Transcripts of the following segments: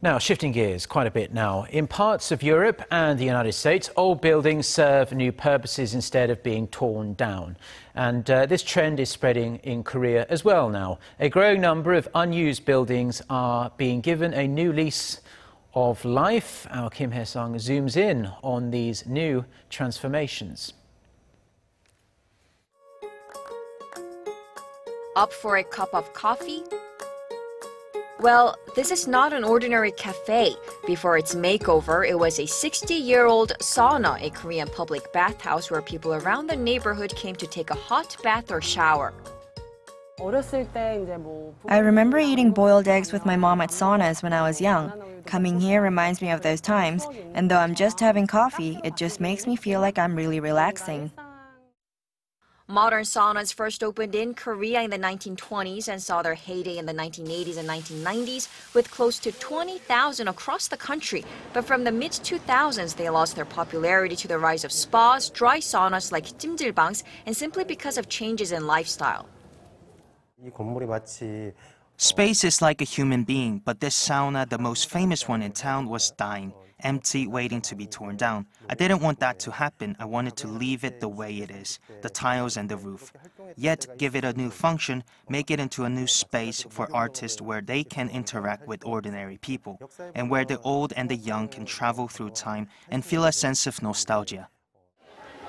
Now, shifting gears quite a bit now. In parts of Europe and the United States, old buildings serve new purposes instead of being torn down. And this trend is spreading in Korea as well now. A growing number of unused buildings are being given a new lease of life. Our Kim Hye-sung zooms in on these new transformations. Up for a cup of coffee? Well, this is not an ordinary cafe. Before its makeover, it was a 60-year-old sauna, a Korean public bathhouse where people around the neighborhood came to take a hot bath or shower. I remember eating boiled eggs with my mom at saunas when I was young. Coming here reminds me of those times, and though I'm just having coffee, it just makes me feel like I'm really relaxing. Modern saunas first opened in Korea in the 1920s and saw their heyday in the 1980s and 1990s, with close to 20,000 across the country. But from the mid-2000s, they lost their popularity to the rise of spas, dry saunas like jimjilbangs, and simply because of changes in lifestyle. Space is like a human being, but this sauna, the most famous one in town, was dying, empty, waiting to be torn down. I didn't want that to happen. I wanted to leave it the way it is, the tiles and the roof. Yet give it a new function, make it into a new space for artists where they can interact with ordinary people, and where the old and the young can travel through time and feel a sense of nostalgia.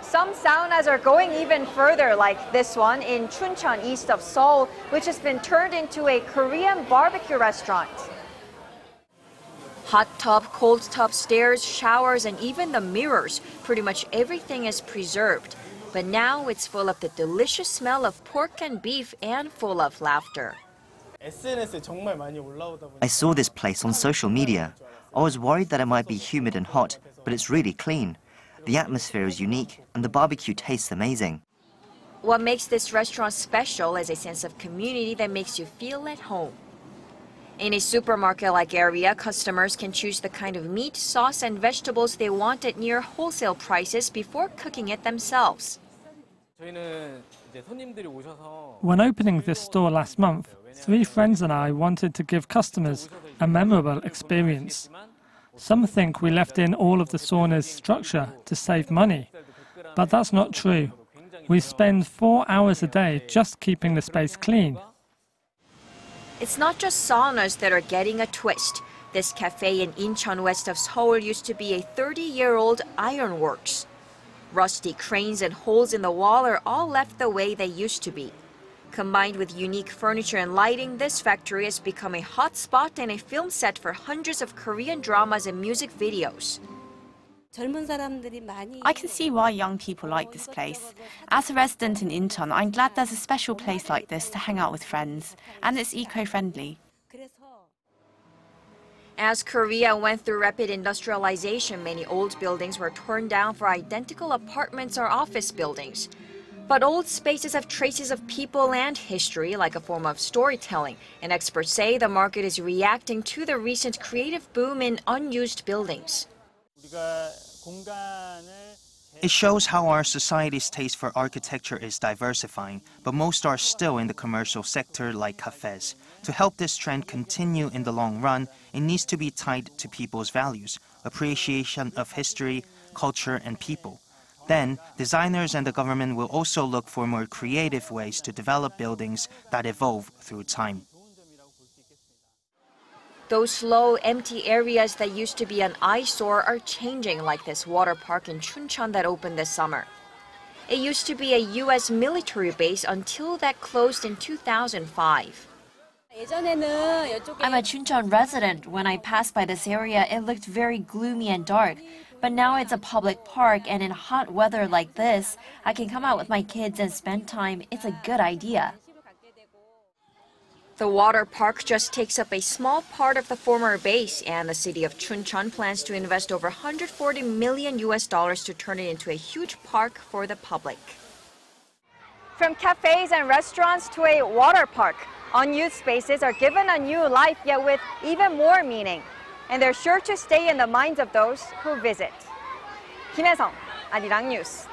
Some saunas are going even further, like this one in Chuncheon, east of Seoul, which has been turned into a Korean barbecue restaurant. Hot tub, cold tub, stairs, showers, and even the mirrors. Pretty much everything is preserved. But now it's full of the delicious smell of pork and beef and full of laughter. I saw this place on social media. I was worried that it might be humid and hot, but it's really clean. The atmosphere is unique, and the barbecue tastes amazing. What makes this restaurant special is a sense of community that makes you feel at home. In a supermarket-like area, customers can choose the kind of meat, sauce, and vegetables they want at near wholesale prices before cooking it themselves. When opening this store last month, 3 friends and I wanted to give customers a memorable experience. Some think we left in all of the sauna's structure to save money, but that's not true. We spend 4 hours a day just keeping the space clean. It's not just saunas that are getting a twist. This cafe in Incheon, west of Seoul, used to be a 30-year-old ironworks. Rusty cranes and holes in the wall are all left the way they used to be. Combined with unique furniture and lighting, this factory has become a hot spot and a film set for hundreds of Korean dramas and music videos. I can see why young people like this place. As a resident in Incheon, I'm glad there's a special place like this to hang out with friends, and it's eco-friendly. As Korea went through rapid industrialization, many old buildings were torn down for identical apartments or office buildings. But old spaces have traces of people and history, like a form of storytelling, and experts say the market is reacting to the recent creative boom in unused buildings. It shows how our society's taste for architecture is diversifying, but most are still in the commercial sector like cafes. To help this trend continue in the long run, it needs to be tied to people's values, appreciation of history, culture, and people. Then, designers and the government will also look for more creative ways to develop buildings that evolve through time. Those low, empty areas that used to be an eyesore are changing, like this water park in Chuncheon that opened this summer. It used to be a U.S. military base until that closed in 2005. I'm a Chuncheon resident. When I passed by this area, it looked very gloomy and dark. But now it's a public park, and in hot weather like this, I can come out with my kids and spend time. It's a good idea. The water park just takes up a small part of the former base, and the city of Chuncheon plans to invest over $140 million to turn it into a huge park for the public. From cafes and restaurants to a water park, unused spaces are given a new life, yet with even more meaning. And they're sure to stay in the minds of those who visit. Kim Hye-sung, Arirang News.